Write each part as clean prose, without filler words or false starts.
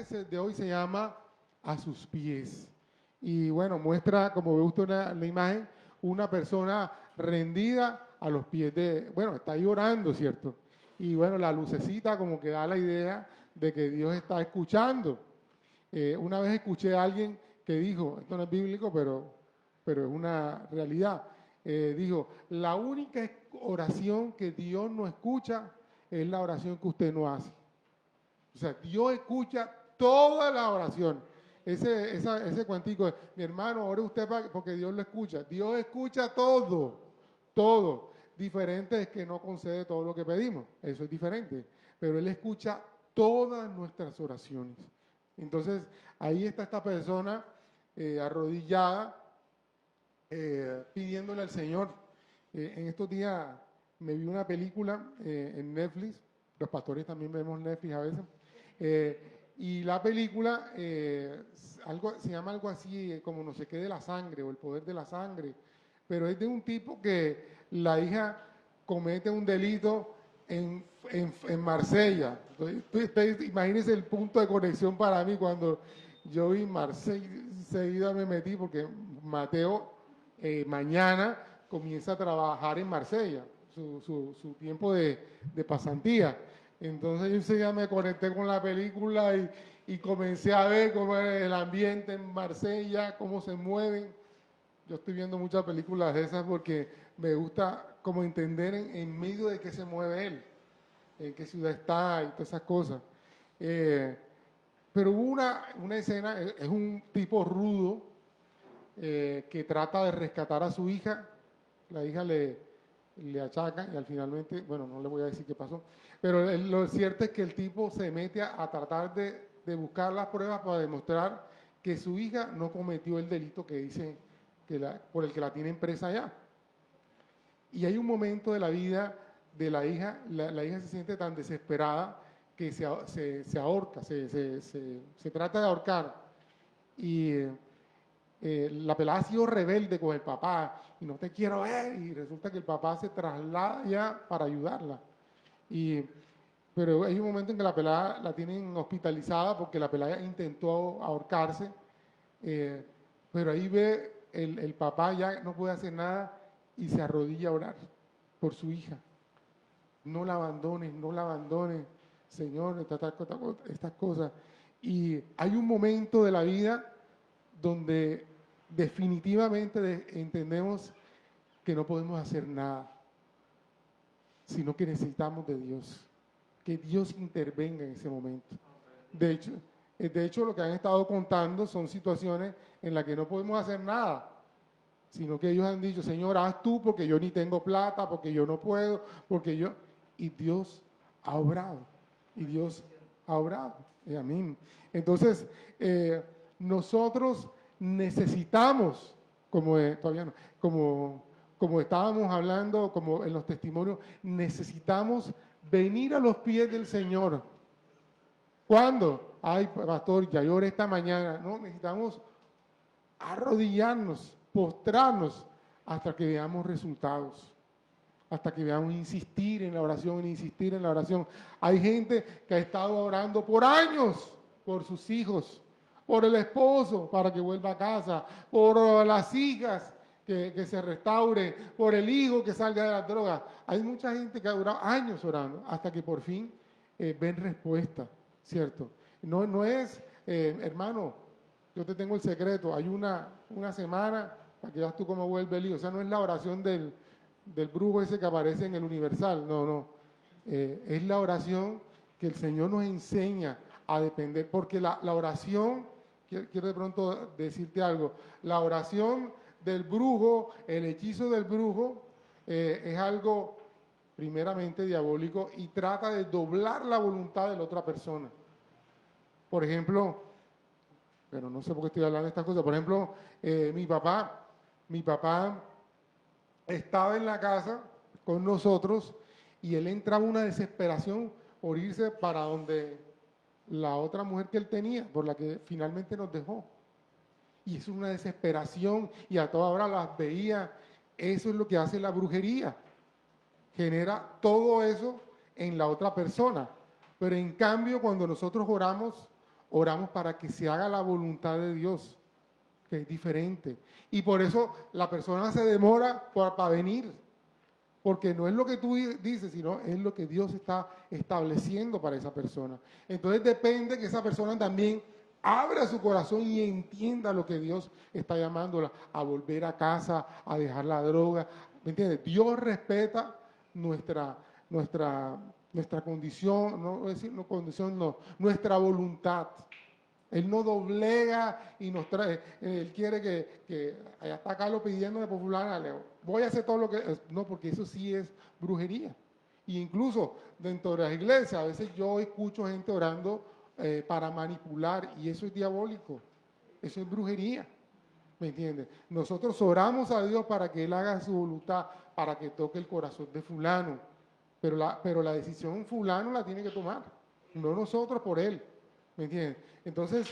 de hoy se llama A sus pies. Y bueno, muestra, como ve usted la imagen, una persona rendida a los pies de, bueno, está ahí orando, ¿cierto? Y bueno, la lucecita como que da la idea de que Dios está escuchando. Una vez escuché a alguien que dijo, esto no es bíblico, pero es una realidad, dijo, la única oración que Dios no escucha es la oración que usted no hace. O sea, Dios escucha toda la oración. Ese cuentico de, mi hermano, ore usted porque Dios lo escucha. Dios escucha todo, todo. Diferente es que no concede todo lo que pedimos. Eso es diferente. Pero Él escucha todas nuestras oraciones. Entonces, ahí está esta persona arrodillada, pidiéndole al Señor. En estos días me vi una película en Netflix. Los pastores también vemos Netflix a veces. Y la película se llama algo así como no sé qué de la sangre o el poder de la sangre, pero es de un tipo que la hija comete un delito en Marsella. Entonces, imagínense el punto de conexión para mí cuando yo vi Marsella, enseguida me metí porque Mateo mañana comienza a trabajar en Marsella, su tiempo de pasantía. Entonces yo enseguida me conecté con la película y comencé a ver cómo es el ambiente en Marsella, cómo se mueven. Yo estoy viendo muchas películas de esas porque me gusta como entender en medio de qué se mueve él, en qué ciudad está y todas esas cosas. Pero hubo una escena, es un tipo rudo que trata de rescatar a su hija. La hija le achacan y al finalmente, bueno, no le voy a decir qué pasó, pero lo cierto es que el tipo se mete a tratar de buscar las pruebas para demostrar que su hija no cometió el delito que dice por el que la tienen presa allá. Y hay un momento de la vida de la hija, la hija se siente tan desesperada que se ahorca, se trata de ahorcar. Y la pelada ha sido rebelde con el papá y no te quiero ver, y resulta que el papá se traslada ya para ayudarla. Y, pero hay un momento en que la pelada la tienen hospitalizada porque la pelada intentó ahorcarse, eh, pero ahí ve el papá ya no puede hacer nada y se arrodilla a orar por su hija. No la abandones, no la abandones, Señor, estas cosas. Y hay un momento de la vida donde definitivamente entendemos que no podemos hacer nada, sino que necesitamos de Dios, que Dios intervenga en ese momento. De hecho, lo que han estado contando son situaciones en las que no podemos hacer nada, sino que ellos han dicho, Señor, haz tú porque yo ni tengo plata, porque yo no puedo, porque yo... Y Dios ha obrado, y Dios ha obrado. Amén. Entonces, nosotros necesitamos, todavía no, como estábamos hablando, como en los testimonios, necesitamos venir a los pies del Señor. ¿Cuándo? Ay, pastor, ya lloré esta mañana. No, necesitamos arrodillarnos, postrarnos hasta que veamos resultados, hasta que veamos insistir en la oración, insistir en la oración. Hay gente que ha estado orando por años por sus hijos, por el esposo para que vuelva a casa, por las hijas que se restaure, por el hijo que salga de las drogas. Hay mucha gente que ha durado años orando hasta que por fin ven respuesta, ¿cierto? No es, hermano, yo te tengo el secreto, hay una semana para que veas tú cómo vuelve el hijo. O sea, no es la oración del brujo ese que aparece en el Universal, no. Es la oración que el Señor nos enseña a depender, porque la oración, quiero de pronto decirte algo, la oración del brujo, el hechizo del brujo, es algo primeramente diabólico y trata de doblar la voluntad de la otra persona. Por ejemplo, pero no sé por qué estoy hablando de estas cosas, por ejemplo, mi papá estaba en la casa con nosotros y él entraba en una desesperación por irse para donde la otra mujer que él tenía, por la que finalmente nos dejó. Y es una desesperación y a toda hora las veía. Eso es lo que hace la brujería. Genera todo eso en la otra persona. Pero en cambio, cuando nosotros oramos para que se haga la voluntad de Dios, que es diferente. Y por eso la persona se demora para venir, porque no es lo que tú dices, sino es lo que Dios está estableciendo para esa persona. Entonces depende que esa persona también abra su corazón y entienda lo que Dios está llamándola a volver a casa, a dejar la droga. ¿Me entiendes? Dios respeta nuestra condición, no voy a decir no condición, no, nuestra voluntad. Él no doblega y nos trae. Él quiere que allá está Carlos pidiéndome por fulana, voy a hacer todo lo que... No, porque eso sí es brujería. Y incluso dentro de las iglesias, a veces yo escucho gente orando para manipular y eso es diabólico. Eso es brujería. ¿Me entiendes? Nosotros oramos a Dios para que Él haga su voluntad, para que toque el corazón de fulano. Pero la decisión fulano la tiene que tomar, no nosotros por Él. ¿Me entiendes? Entonces,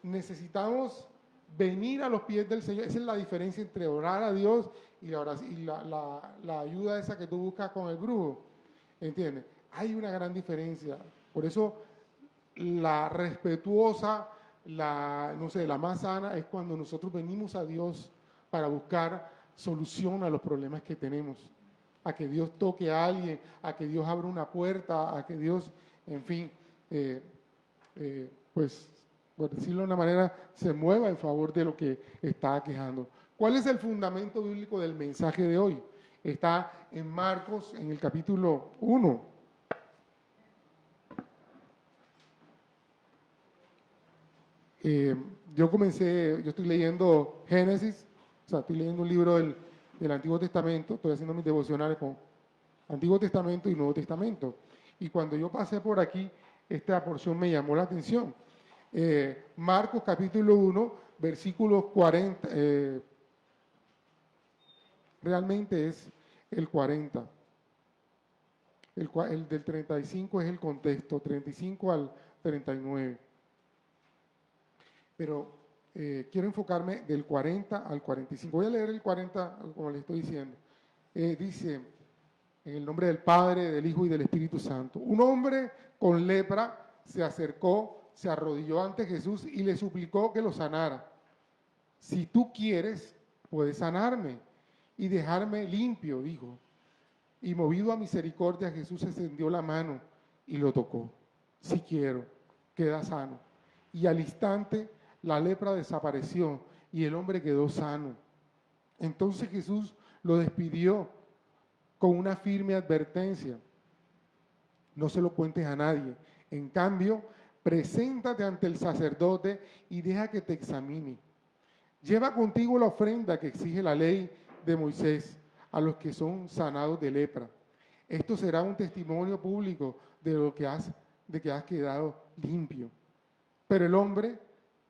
necesitamos venir a los pies del Señor. Esa es la diferencia entre orar a Dios y la ayuda esa que tú buscas con el brujo. ¿Entiendes? Hay una gran diferencia. Por eso, la respetuosa, no sé, la más sana es cuando nosotros venimos a Dios para buscar solución a los problemas que tenemos. A que Dios toque a alguien, a que Dios abra una puerta, a que Dios, en fin, pues, por decirlo de una manera, se mueva en favor de lo que está quejando. ¿Cuál es el fundamento bíblico del mensaje de hoy? Está en Marcos, en el capítulo 1. Yo estoy leyendo Génesis, o sea, estoy leyendo un libro del Antiguo Testamento, estoy haciendo mis devocionales con Antiguo Testamento y Nuevo Testamento. Y cuando yo pasé por aquí, esta porción me llamó la atención. Marcos capítulo 1, versículos 40, realmente es el 40. El del 35 es el contexto, 35 al 39. Pero quiero enfocarme del 40 al 45. Voy a leer el 40, como les estoy diciendo. Dice, en el nombre del Padre, del Hijo y del Espíritu Santo. Un hombre con lepra se acercó, se arrodilló ante Jesús y le suplicó que lo sanara. Si tú quieres, puedes sanarme y dejarme limpio, dijo. Y movido a misericordia, Jesús extendió la mano y lo tocó. Si quiero, queda sano. Y al instante la lepra desapareció y el hombre quedó sano. Entonces Jesús lo despidió con una firme advertencia. No se lo cuentes a nadie. En cambio, preséntate ante el sacerdote y deja que te examine. Lleva contigo la ofrenda que exige la ley de Moisés a los que son sanados de lepra. Esto será un testimonio público de que has quedado limpio. Pero el hombre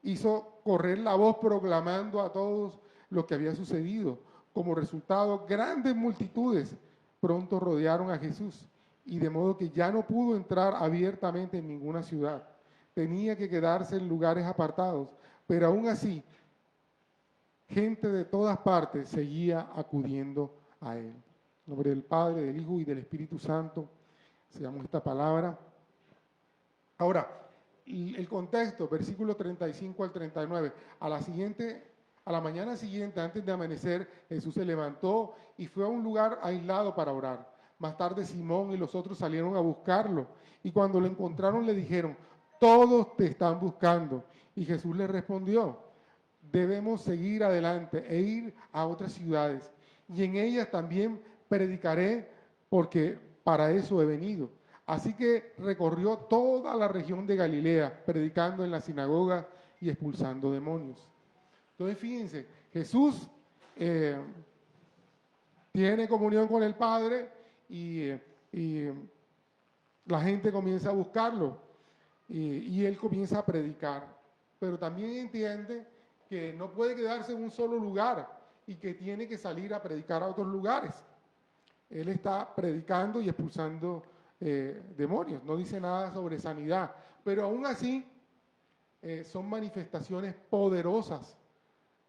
hizo correr la voz proclamando a todos lo que había sucedido. Como resultado, grandes multitudes pronto rodearon a Jesús y de modo que ya no pudo entrar abiertamente en ninguna ciudad. Tenía que quedarse en lugares apartados, pero aún así, gente de todas partes seguía acudiendo a él. En nombre del Padre, del Hijo y del Espíritu Santo, seamos esta palabra. Ahora, el contexto, versículo 35 al 39. A la mañana siguiente, antes de amanecer, Jesús se levantó y fue a un lugar aislado para orar. Más tarde Simón y los otros salieron a buscarlo y cuando lo encontraron le dijeron, todos te están buscando. Y Jesús les respondió, debemos seguir adelante e ir a otras ciudades y en ellas también predicaré porque para eso he venido. Así que recorrió toda la región de Galilea, predicando en la sinagoga y expulsando demonios. Entonces, fíjense, Jesús tiene comunión con el Padre y la gente comienza a buscarlo y él comienza a predicar. Pero también entiende que no puede quedarse en un solo lugar y que tiene que salir a predicar a otros lugares. Él está predicando y expulsando demonios, no dice nada sobre sanidad, pero aún así son manifestaciones poderosas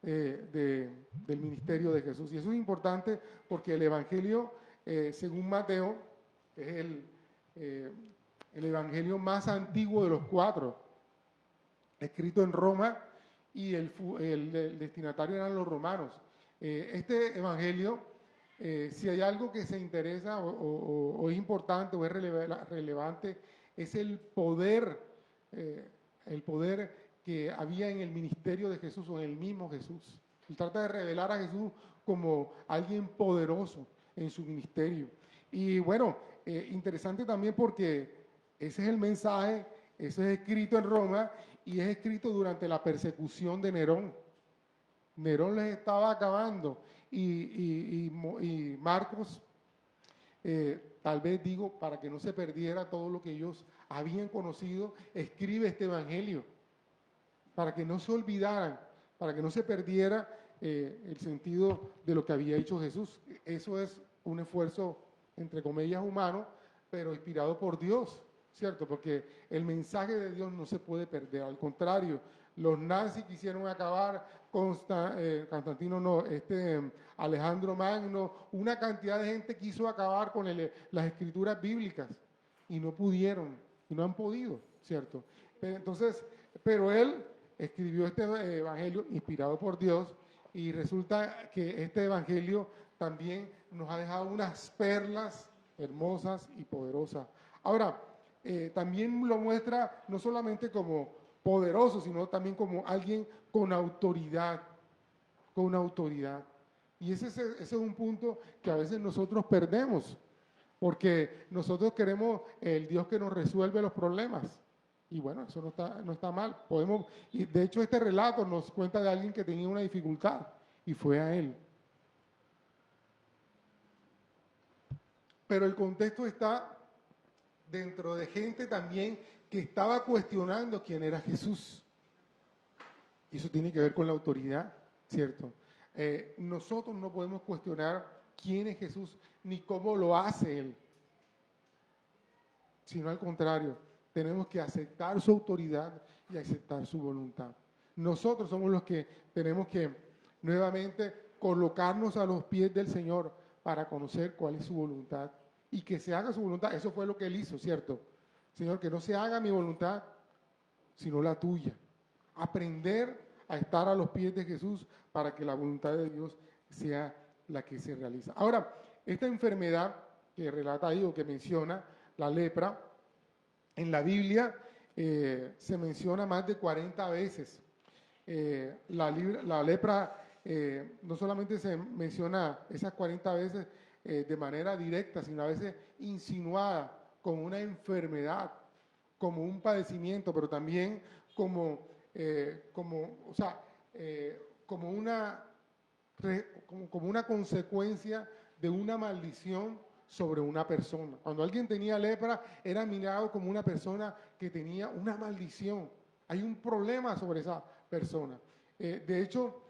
del ministerio de Jesús. Y eso es importante porque el Evangelio, según Mateo, es el evangelio más antiguo de los 4. escrito en Roma y el destinatario eran los romanos. Este evangelio, si hay algo que se interesa o es importante o es relevante, es el poder que había en el ministerio de Jesús o en el mismo Jesús. Él trata de revelar a Jesús como alguien poderoso en su ministerio. Y bueno, interesante también porque ese es el mensaje, ese es escrito en Roma y es escrito durante la persecución de Nerón. Nerón les estaba acabando y Marcos, tal vez digo, para que no se perdiera todo lo que ellos habían conocido, escribe este evangelio, para que no se olvidaran, para que no se perdiera el sentido de lo que había hecho Jesús. Eso es un esfuerzo, entre comillas, humano, pero inspirado por Dios, ¿cierto? Porque el mensaje de Dios no se puede perder, al contrario, los nazis quisieron acabar, Constantino no, Alejandro Magno, una cantidad de gente quiso acabar con las escrituras bíblicas y no pudieron, y no han podido, ¿cierto? Entonces, pero él escribió este evangelio inspirado por Dios y resulta que este evangelio también nos ha dejado unas perlas hermosas y poderosas. Ahora, también lo muestra no solamente como poderoso, sino también como alguien con autoridad, con autoridad. Y ese es un punto que a veces nosotros perdemos, porque nosotros queremos el Dios que nos resuelve los problemas. Y bueno, eso no está mal. Y de hecho este relato nos cuenta de alguien que tenía una dificultad y fue a él. Pero el contexto está dentro de gente también que estaba cuestionando quién era Jesús. Y eso tiene que ver con la autoridad, ¿cierto? Nosotros no podemos cuestionar quién es Jesús ni cómo lo hace Él, sino al contrario, tenemos que aceptar su autoridad y aceptar su voluntad. Nosotros somos los que tenemos que nuevamente colocarnos a los pies del Señor para conocer cuál es su voluntad y que se haga su voluntad. Eso fue lo que Él hizo, ¿cierto? Señor, que no se haga mi voluntad, sino la tuya. Aprender a estar a los pies de Jesús para que la voluntad de Dios sea la que se realiza. Ahora, esta enfermedad que relata ahí o que menciona, la lepra, en la Biblia se menciona más de 40 veces. La lepra no solamente se menciona esas 40 veces de manera directa, sino a veces insinuada como una enfermedad, como un padecimiento, pero también como una consecuencia de una maldición sobre una persona. Cuando alguien tenía lepra, era mirado como una persona que tenía una maldición. Hay un problema sobre esa persona. De hecho,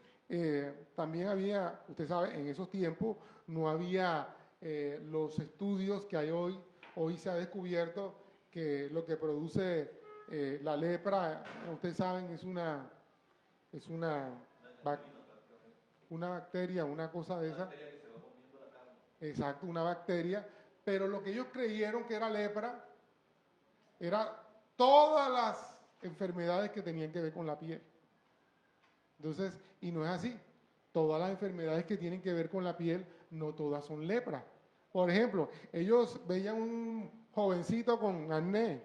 también había, usted sabe, en esos tiempos no había los estudios que hay hoy. Hoy se ha descubierto que lo que produce la lepra, ustedes saben, es una bacteria, una cosa de esa. Exacto, una bacteria. Pero lo que ellos creyeron que era lepra era todas las enfermedades que tenían que ver con la piel. Entonces, y no es así. Todas las enfermedades que tienen que ver con la piel, no todas son lepra. Por ejemplo, ellos veían un jovencito con acné,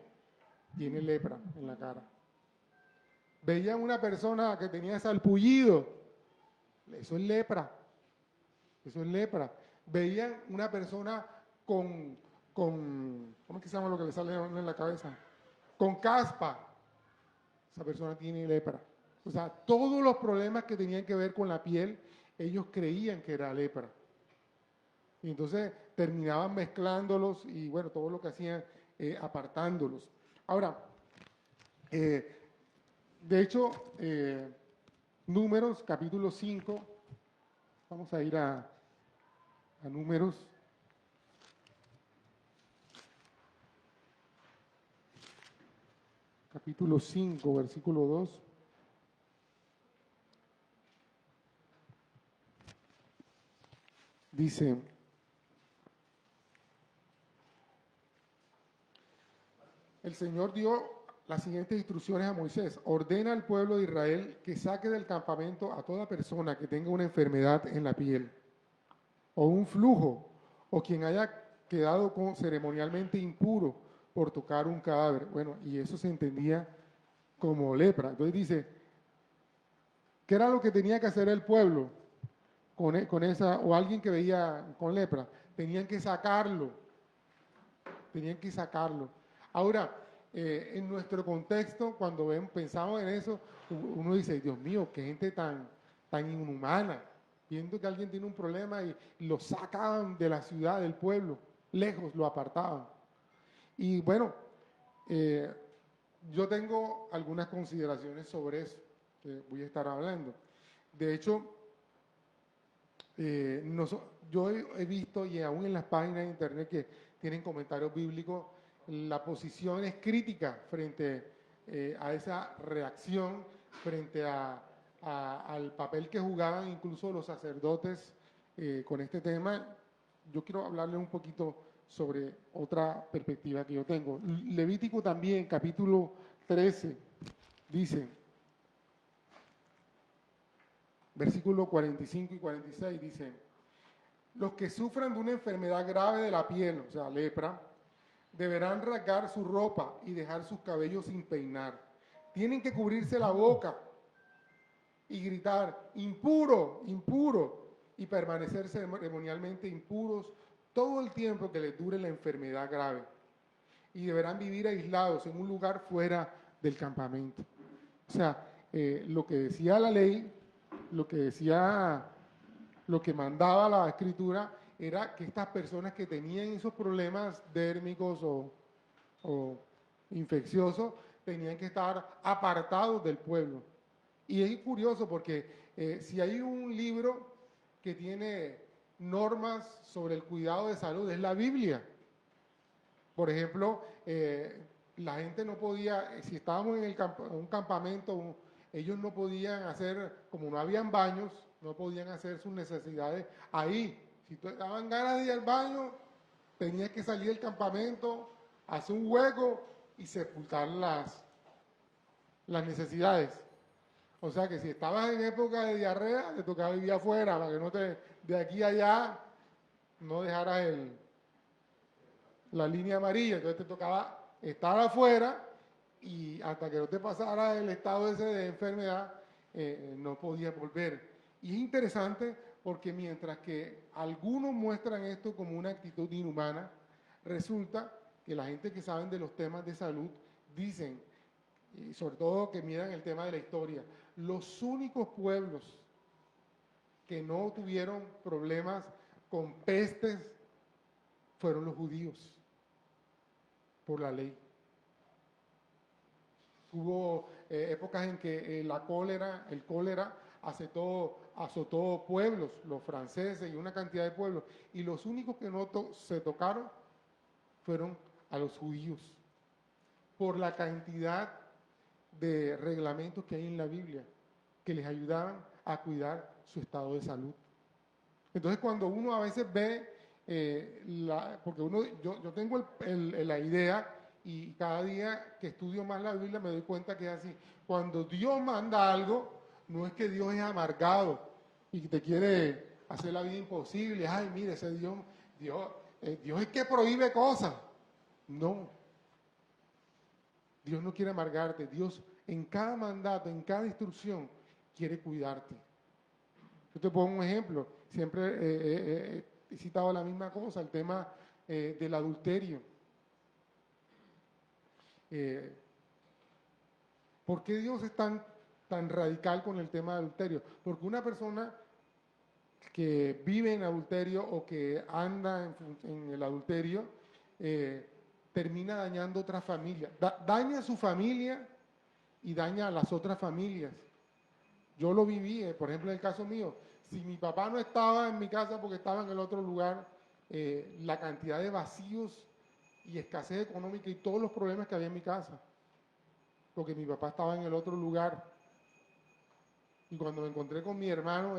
tiene lepra en la cara. Veían una persona que tenía salpullido, eso es lepra. Eso es lepra. Veían una persona con ¿cómo es que se llama lo que le sale en la cabeza? Con caspa. Esa persona tiene lepra. O sea, todos los problemas que tenían que ver con la piel, ellos creían que era lepra. Y entonces terminaban mezclándolos y bueno, todo lo que hacían apartándolos. Ahora, de hecho, Números, capítulo 5, vamos a ir a Números. Capítulo 5, versículo 2. Dice, el Señor dio las siguientes instrucciones a Moisés. Ordena al pueblo de Israel que saque del campamento a toda persona que tenga una enfermedad en la piel, o un flujo, o quien haya quedado ceremonialmente impuro por tocar un cadáver. Bueno, y eso se entendía como lepra. Entonces dice, ¿qué era lo que tenía que hacer el pueblo con esa, o alguien que veía con lepra? Tenían que sacarlo, tenían que sacarlo. Ahora, en nuestro contexto, cuando pensamos en eso, uno dice, Dios mío, qué gente tan inhumana, viendo que alguien tiene un problema y lo sacaban de la ciudad, del pueblo, lejos, lo apartaban. Y bueno, yo tengo algunas consideraciones sobre eso, que voy a estar hablando. De hecho, yo he visto, y aún en las páginas de internet que tienen comentarios bíblicos, la posición es crítica frente a esa reacción, frente al papel que jugaban incluso los sacerdotes con este tema. Yo quiero hablarles un poquito sobre otra perspectiva que yo tengo. Levítico también, capítulo 13, dice, versículos 45 y 46, dice, los que sufran de una enfermedad grave de la piel, o sea, lepra, deberán rasgar su ropa y dejar sus cabellos sin peinar. Tienen que cubrirse la boca y gritar, impuro, impuro, y permanecer ceremonialmente impuros todo el tiempo que les dure la enfermedad grave. Y deberán vivir aislados en un lugar fuera del campamento. O sea, lo que decía la ley, lo que mandaba la escritura, era que estas personas que tenían esos problemas dérmicos o infecciosos tenían que estar apartados del pueblo. Y es curioso porque si hay un libro que tiene normas sobre el cuidado de salud, es la Biblia. Por ejemplo, la gente no podía, si estábamos en un campamento, ellos no podían hacer, como no habían baños, no podían hacer sus necesidades ahí. Si te daban ganas de ir al baño, tenías que salir del campamento, hacer un hueco y sepultar las necesidades. O sea que si estabas en época de diarrea, te tocaba vivir afuera, para que no de aquí a allá, no dejaras la línea amarilla. Entonces te tocaba estar afuera y hasta que no te pasara el estado ese de enfermedad, no podías volver. Y es interesante porque mientras que algunos muestran esto como una actitud inhumana, resulta que la gente que saben de los temas de salud dicen, y sobre todo que miran el tema de la historia, los únicos pueblos que no tuvieron problemas con pestes fueron los judíos, por la ley. Hubo épocas en que el cólera azotó pueblos, los franceses y una cantidad de pueblos, y los únicos que no se tocaron fueron a los judíos, por la cantidad de reglamentos que hay en la Biblia que les ayudaban a cuidar su estado de salud. Entonces cuando uno a veces ve, porque yo tengo la idea y cada día que estudio más la Biblia me doy cuenta que es así. Cuando Dios manda algo, no es que Dios es amargado y te quiere hacer la vida imposible. Ay, mire, ese Dios es que prohíbe cosas. No. Dios no quiere amargarte. Dios en cada mandato, en cada instrucción, quiere cuidarte. Yo te pongo un ejemplo. Siempre he citado la misma cosa, el tema del adulterio. ¿Por qué Dios es tan radical con el tema del adulterio? Porque una persona que vive en adulterio o que anda en el adulterio, termina dañando otra familia. Daña a su familia y daña a las otras familias. Yo lo viví, por ejemplo, en el caso mío. Si mi papá no estaba en mi casa porque estaba en el otro lugar, la cantidad de vacíos y escasez económica y todos los problemas que había en mi casa, porque mi papá estaba en el otro lugar. Y cuando me encontré con mi hermano,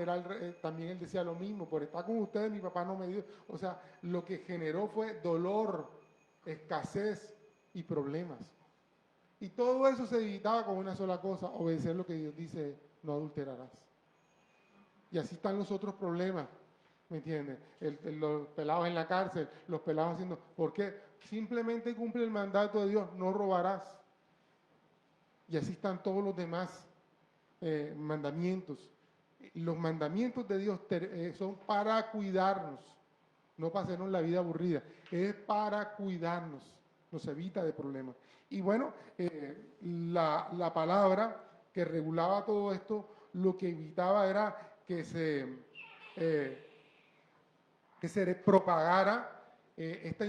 también él decía lo mismo, por estar con ustedes mi papá no me dio. O sea, lo que generó fue dolor, escasez y problemas. Y todo eso se evitaba con una sola cosa, obedecer lo que Dios dice, no adulterarás. Y así están los otros problemas, ¿me entiendes? Los pelados en la cárcel, los pelados haciendo... ¿Por qué? Simplemente cumple el mandato de Dios, no robarás. Y así están todos los demás mandamientos. Los mandamientos de Dios son para cuidarnos, no para hacernos la vida aburrida, es para cuidarnos, nos evita de problemas. Y bueno, la palabra que regulaba todo esto, lo que evitaba era que se propagara esta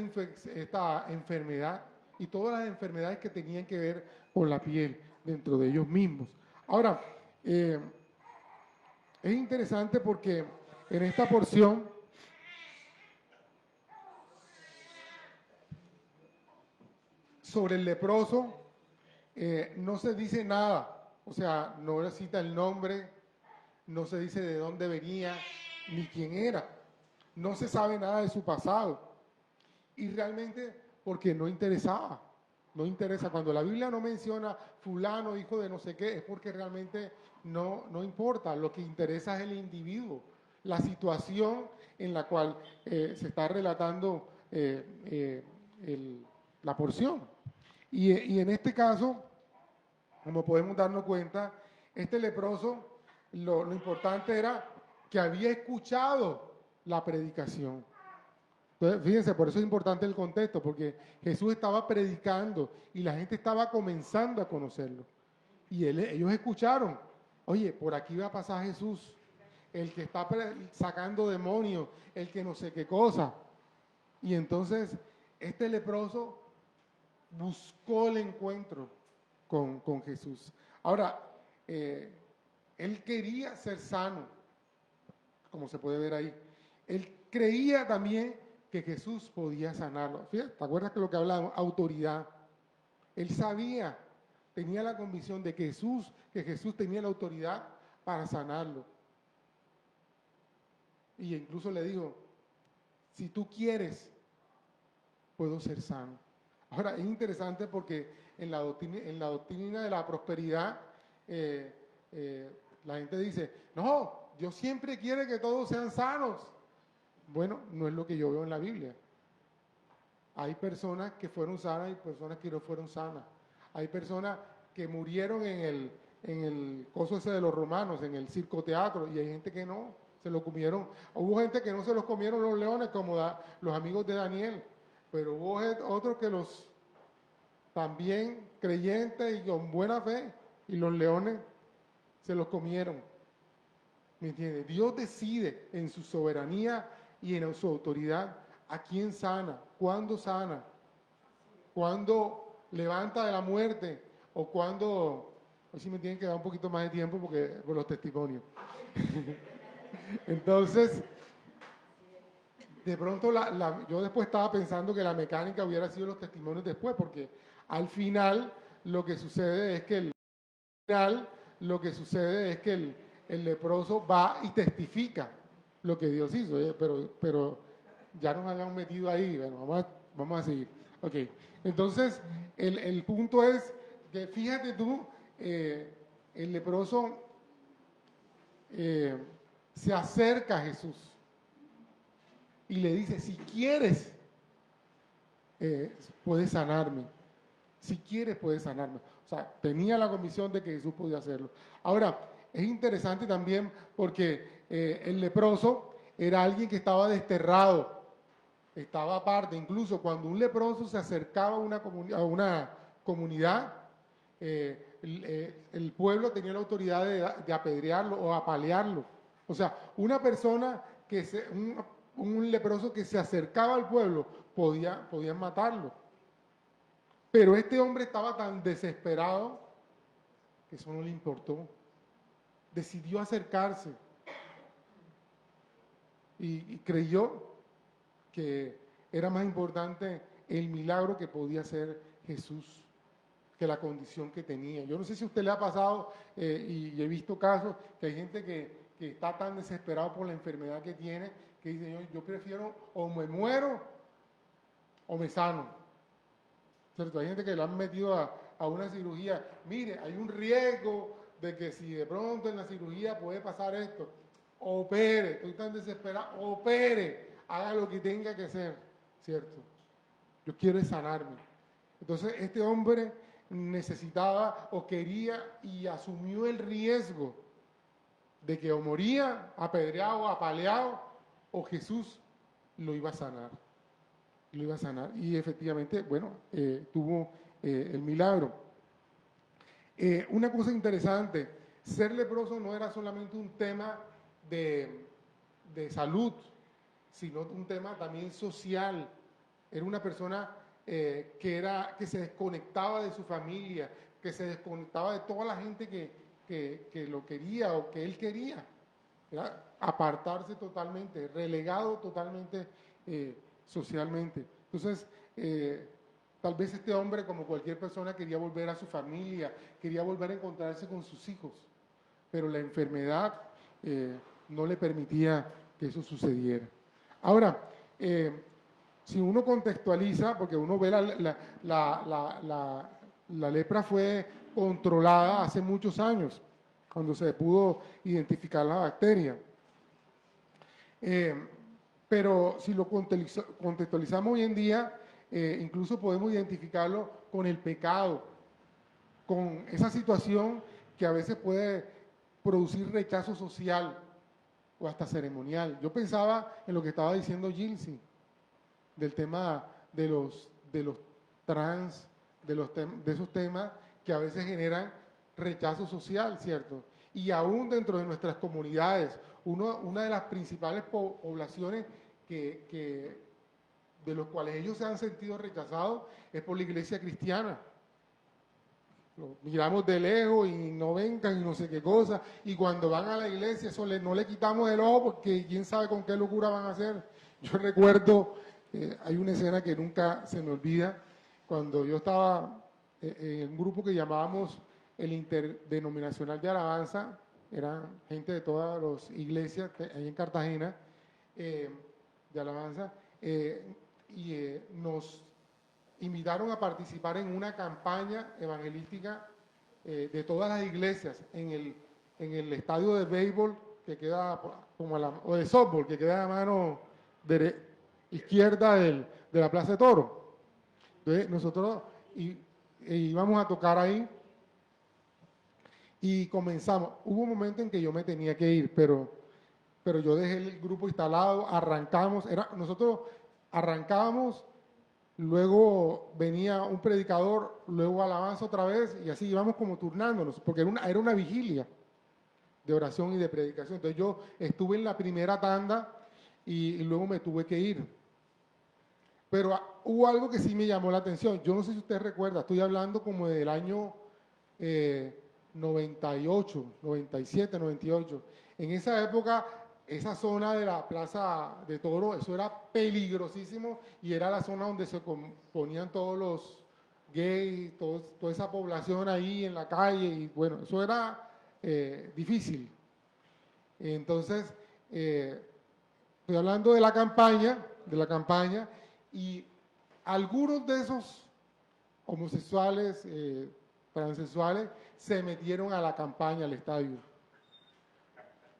enfermedad y todas las enfermedades que tenían que ver con la piel dentro de ellos mismos. Ahora, es interesante porque en esta porción sobre el leproso no se dice nada, o sea, no cita el nombre, no se dice de dónde venía, ni quién era, no se sabe nada de su pasado. Y realmente porque no interesaba, no interesa. Cuando la Biblia no menciona fulano, hijo de no sé qué, es porque realmente no importa. Lo que interesa es el individuo, la situación en la cual se está relatando la porción. Y en este caso, como podemos darnos cuenta, este leproso, lo importante era que había escuchado la predicación. Entonces, fíjense, por eso es importante el contexto, porque Jesús estaba predicando y la gente estaba comenzando a conocerlo. Y ellos escucharon, oye, por aquí va a pasar Jesús, el que está sacando demonios, el que no sé qué cosa. Y entonces este leproso buscó el encuentro con Jesús. Ahora, él quería ser sano, como se puede ver ahí. Él creía también que Jesús podía sanarlo. Fíjate, ¿te acuerdas que lo que hablábamos? Autoridad. Él sabía, tenía la convicción de que Jesús tenía la autoridad para sanarlo. Y incluso le dijo, si tú quieres, puedo ser sano. Ahora, es interesante porque en la doctrina de la prosperidad, la gente dice, no, Dios siempre quiere que todos sean sanos. Bueno, no es lo que yo veo en la Biblia. Hay personas que fueron sanas y personas que no fueron sanas. Hay personas que murieron en el coso ese de los romanos, en el circoteatro, y hay gente que no, se lo comieron. Hubo gente que no se los comieron los leones, como los amigos de Daniel, pero hubo otros que los también creyentes y con buena fe, y los leones se los comieron. ¿Me entiendes? Dios decide en su soberanía y en su autoridad a quién sana, cuándo levanta de la muerte o cuándo, hoy sí me tienen que dar un poquito más de tiempo porque por los testimonios. Entonces, de pronto yo después estaba pensando que la mecánica hubiera sido los testimonios después, porque al final lo que sucede es que el leproso va y testifica lo que Dios hizo, pero ya nos habían metido ahí, bueno, vamos a seguir. Ok, entonces el punto es que fíjate tú, el leproso se acerca a Jesús y le dice, si quieres, puedes sanarme. Si quieres, puedes sanarme. O sea, tenía la convicción de que Jesús podía hacerlo. Ahora, es interesante también porque el leproso era alguien que estaba desterrado, estaba aparte. Incluso cuando un leproso se acercaba a una comunidad, el pueblo tenía la autoridad de apedrearlo o apalearlo. O sea, una persona un leproso que se acercaba al pueblo, podían matarlo. Pero este hombre estaba tan desesperado que eso no le importó. Decidió acercarse y creyó que era más importante el milagro que podía hacer Jesús que la condición que tenía. Yo no sé si a usted le ha pasado, y he visto casos que hay gente que está tan desesperado por la enfermedad que tiene, que dice, yo prefiero o me muero o me sano. ¿Cierto? Hay gente que le han metido a una cirugía, mire, hay un riesgo de que si de pronto en la cirugía puede pasar esto, opere, estoy tan desesperado, opere, haga lo que tenga que hacer, ¿cierto? Yo quiero sanarme. Entonces este hombre necesitaba o quería y asumió el riesgo de que o moría apedreado, apaleado, o Jesús lo iba a sanar. Lo iba a sanar. Y efectivamente, bueno, tuvo el milagro. Una cosa interesante, ser leproso no era solamente un tema de salud, sino un tema también social. Era una persona que se desconectaba de su familia, que se desconectaba de toda la gente que lo quería o que él quería. Era apartarse totalmente, relegado totalmente socialmente. Entonces, tal vez este hombre, como cualquier persona, quería volver a su familia, quería volver a encontrarse con sus hijos, pero la enfermedad no le permitía que eso sucediera. Ahora, si uno contextualiza, porque uno ve la lepra fue controlada hace muchos años, cuando se pudo identificar la bacteria. Pero si lo contextualizamos hoy en día, incluso podemos identificarlo con el pecado, con esa situación que a veces puede producir rechazo social o hasta ceremonial. Yo pensaba en lo que estaba diciendo Gilsi, del tema de los trans, de esos temas que a veces generan rechazo social, ¿cierto? Y aún dentro de nuestras comunidades, una de las principales poblaciones de los cuales ellos se han sentido rechazados es por la iglesia cristiana. Lo miramos de lejos y no vengan y no sé qué cosa, y cuando van a la iglesia eso no le quitamos el ojo porque quién sabe con qué locura van a hacer. Yo recuerdo, hay una escena que nunca se me olvida, cuando yo estaba en un grupo que llamábamos el Interdenominacional de Alabanza, eran gente de todas las iglesias ahí en Cartagena, de alabanza, y nos invitaron a participar en una campaña evangelística de todas las iglesias en el estadio de béisbol que queda o de softball que queda a mano izquierda de la Plaza de Toro. Entonces nosotros íbamos a tocar ahí y comenzamos. Hubo un momento en que yo me tenía que ir, pero yo dejé el grupo instalado, arrancamos, nosotros arrancábamos, luego venía un predicador, luego alabanza otra vez, y así íbamos como turnándonos, porque era una vigilia de oración y de predicación. Entonces yo estuve en la primera tanda y luego me tuve que ir. Pero hubo algo que sí me llamó la atención. Yo no sé si usted recuerda, estoy hablando como del año 98, 97, 98. En esa época, esa zona de la Plaza de Toro, eso era peligrosísimo y era la zona donde se ponían todos los gays, toda esa población ahí en la calle y bueno, eso era difícil. Entonces, estoy hablando de la campaña y algunos de esos homosexuales, transexuales, se metieron a la campaña, al estadio.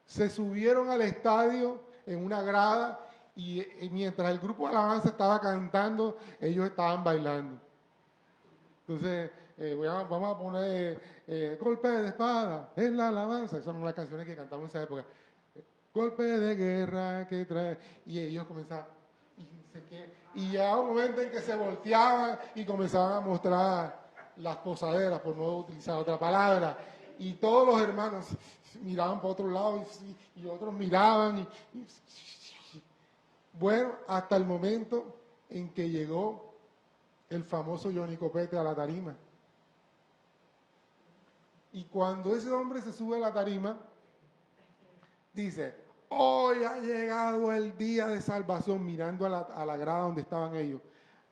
Se subieron al estadio en una grada y mientras el grupo de alabanza estaba cantando, ellos estaban bailando. Entonces, vamos a poner golpe de espada, es la alabanza. Esas son las canciones que cantamos en esa época. Golpe de guerra que trae. Y ellos comenzaban. Y llegaba un momento en que se volteaban y comenzaban a mostrar las posaderas, por no utilizar otra palabra. Y todos los hermanos miraban para otro lado y otros miraban. Bueno, hasta el momento en que llegó el famoso Johnny Copete a la tarima. Y cuando ese hombre se sube a la tarima, dice, hoy ha llegado el día de salvación, mirando a la grada donde estaban ellos.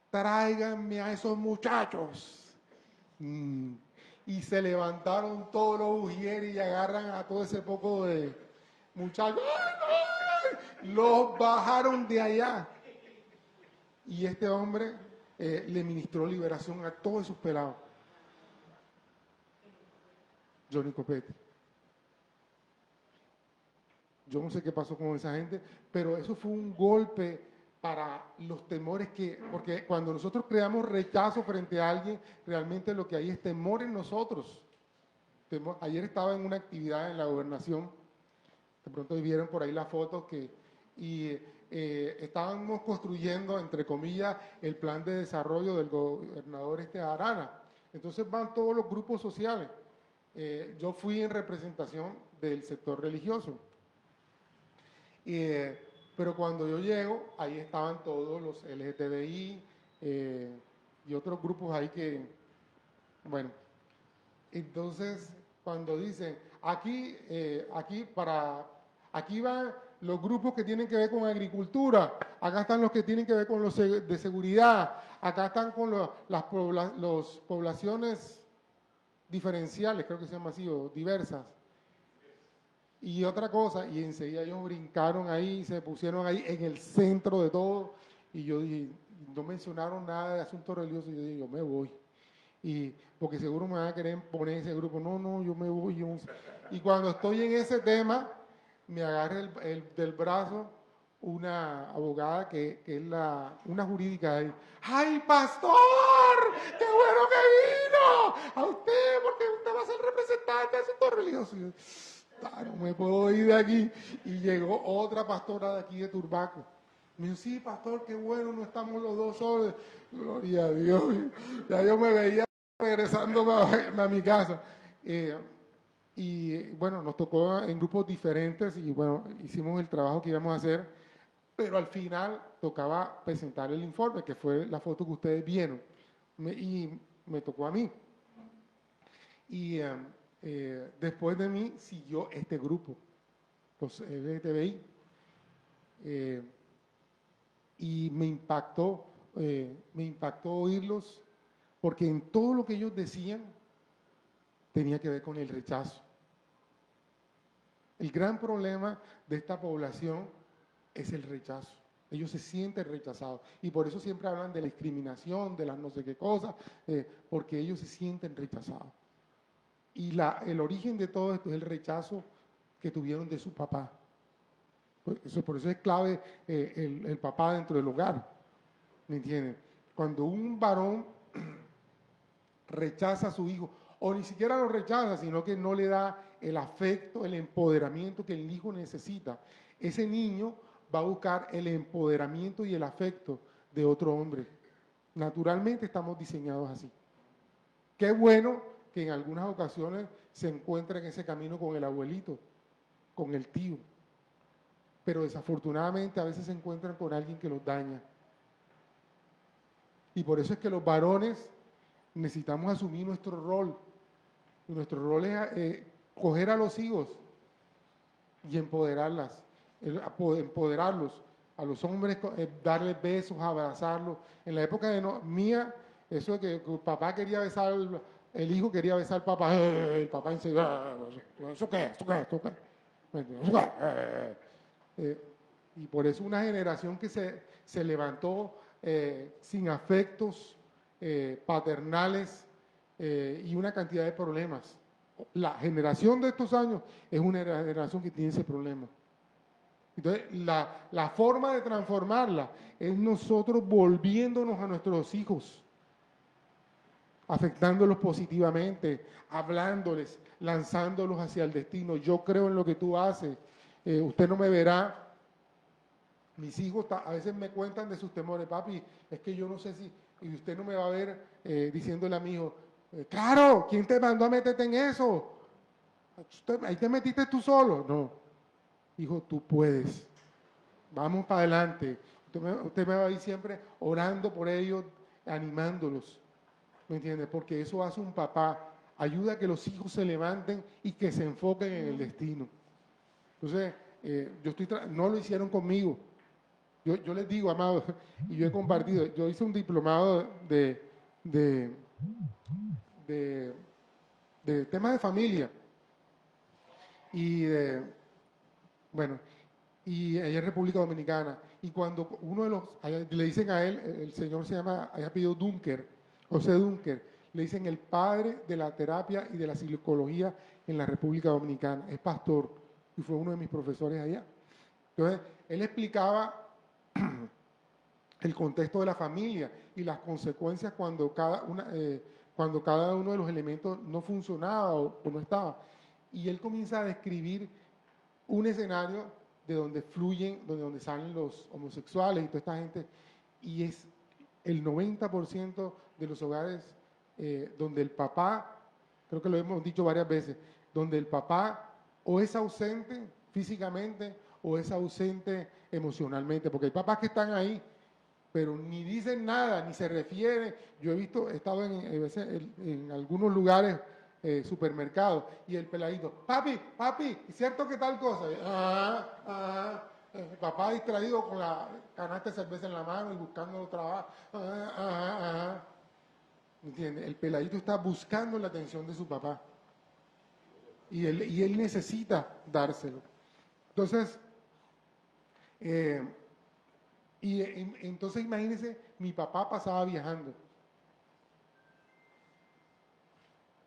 Tráiganme a esos muchachos. Y se levantaron todos los ujieres y agarran a todo ese poco de muchachos. Los bajaron de allá. Y este hombre le ministró liberación a todos esos pelados. Johnny Copete. Yo no sé qué pasó con esa gente, pero eso fue un golpe para los temores porque cuando nosotros creamos rechazo frente a alguien, realmente lo que hay es temor en nosotros. Ayer estaba en una actividad en la gobernación, de pronto vieron por ahí las fotos estábamos construyendo, entre comillas, el plan de desarrollo del gobernador Arana. Entonces van todos los grupos sociales. Yo fui en representación del sector religioso. Pero cuando yo llego, ahí estaban todos los LGTBI y otros grupos ahí bueno, entonces cuando dicen, aquí van los grupos que tienen que ver con agricultura, acá están los que tienen que ver con los de seguridad, acá están con las poblaciones diferenciales, creo que se llama así, o diversas. Y otra cosa, y enseguida ellos brincaron ahí, se pusieron ahí en el centro de todo, y yo dije, no mencionaron nada de asuntos religiosos, y yo dije, yo me voy. Porque seguro me van a querer poner ese grupo, no, yo me voy. Y cuando estoy en ese tema, me agarra del brazo una abogada que es una jurídica ahí. ¡Ay, pastor! ¡Qué bueno que vino! A usted, porque usted va a ser representante de asuntos religiosos. No me puedo ir de aquí. Y llegó otra pastora de aquí de Turbaco. Me dijo, sí, pastor, qué bueno, no estamos los dos solos. Gloria a Dios. Ya yo me veía regresando a mi casa. Y bueno, nos tocó en grupos diferentes y bueno, hicimos el trabajo que íbamos a hacer, pero al final tocaba presentar el informe, que fue la foto que ustedes vieron. Y me tocó a mí. Y después de mí siguió este grupo, los LGTBI. Y me impactó oírlos, porque en todo lo que ellos decían tenía que ver con el rechazo. El gran problema de esta población es el rechazo. Ellos se sienten rechazados y por eso siempre hablan de la discriminación, de las no sé qué cosas, porque ellos se sienten rechazados. Y el origen de todo esto es el rechazo que tuvieron de su papá. Por eso es clave el papá dentro del hogar. ¿Me entienden? Cuando un varón rechaza a su hijo, o ni siquiera lo rechaza, sino que no le da el afecto, el empoderamiento que el hijo necesita, ese niño va a buscar el empoderamiento y el afecto de otro hombre. Naturalmente estamos diseñados así. Qué bueno que en algunas ocasiones se encuentra en ese camino con el abuelito, con el tío, pero desafortunadamente a veces se encuentran con alguien que los daña. Y por eso es que los varones necesitamos asumir nuestro rol. Y nuestro rol es coger a los hijos y empoderarlos. A los hombres, darles besos, abrazarlos. En la época mía, eso de que el papá quería besar, el hijo quería besar al papá, el papá enseguida, ¿eso qué? ¿Eso qué? ¿Eso qué? Y por eso una generación que se levantó sin afectos paternales y una cantidad de problemas. La generación de estos años es una generación que tiene ese problema. Entonces, la forma de transformarla es nosotros volviéndonos a nuestros hijos, afectándolos positivamente, hablándoles, lanzándolos hacia el destino. Yo creo en lo que tú haces. Usted no me verá. Mis hijos a veces me cuentan de sus temores, papi, es que yo no sé si, y usted no me va a ver diciéndole a mi hijo, claro, ¿quién te mandó a meterte en eso? Ahí te metiste tú solo. No, hijo, tú puedes. Vamos para adelante. Usted me va a ir siempre orando por ellos, animándolos. ¿Me entiende? Porque eso hace un papá. Ayuda a que los hijos se levanten y que se enfoquen en el destino. Entonces, no lo hicieron conmigo. Yo les digo, amados, y yo he compartido, yo hice un diplomado de temas de familia. Y bueno, y ella es República Dominicana. Y cuando uno de los, le dicen a él, el señor se llama, haya pedido Dunker, José Dunker, le dicen el padre de la terapia y de la psicología en la República Dominicana. Es pastor y fue uno de mis profesores allá. Entonces, él explicaba el contexto de la familia y las consecuencias cuando cada uno de los elementos no funcionaba o no estaba. Y él comienza a describir un escenario de donde fluyen, donde salen los homosexuales y toda esta gente, y es el 90% de los hogares donde el papá, creo que lo hemos dicho varias veces, donde el papá o es ausente físicamente o es ausente emocionalmente, porque hay papás que están ahí, pero ni dicen nada, ni se refieren. Yo he estado en algunos lugares, supermercados, y el peladito, papi, ¿es cierto que tal cosa? Papá distraído con la canasta de cerveza en la mano y buscando trabajo. ¿Entiendes? El peladito está buscando la atención de su papá. Y él necesita dárselo. Entonces, entonces imagínense, mi papá pasaba viajando.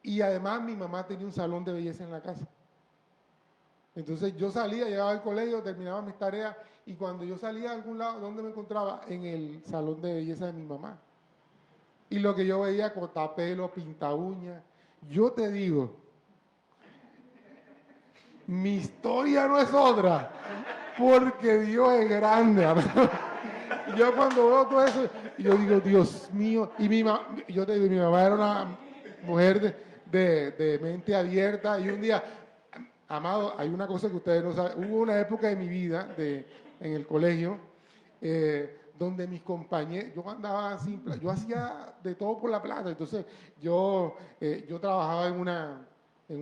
Y además mi mamá tenía un salón de belleza en la casa. Entonces yo salía, llegaba al colegio, terminaba mis tareas y cuando yo salía a algún lado, ¿dónde me encontraba? En el salón de belleza de mi mamá. Y lo que yo veía, cortapelo, pinta uñas. Yo te digo, mi historia no es otra, porque Dios es grande. Yo cuando veo todo eso, yo digo, Dios mío, y yo te digo, mi mamá era una mujer de mente abierta, y un día, amado, hay una cosa que ustedes no saben, hubo una época de mi vida en el colegio, donde mis compañeros, yo andaba simple, yo hacía de todo por la plata, entonces yo trabajaba en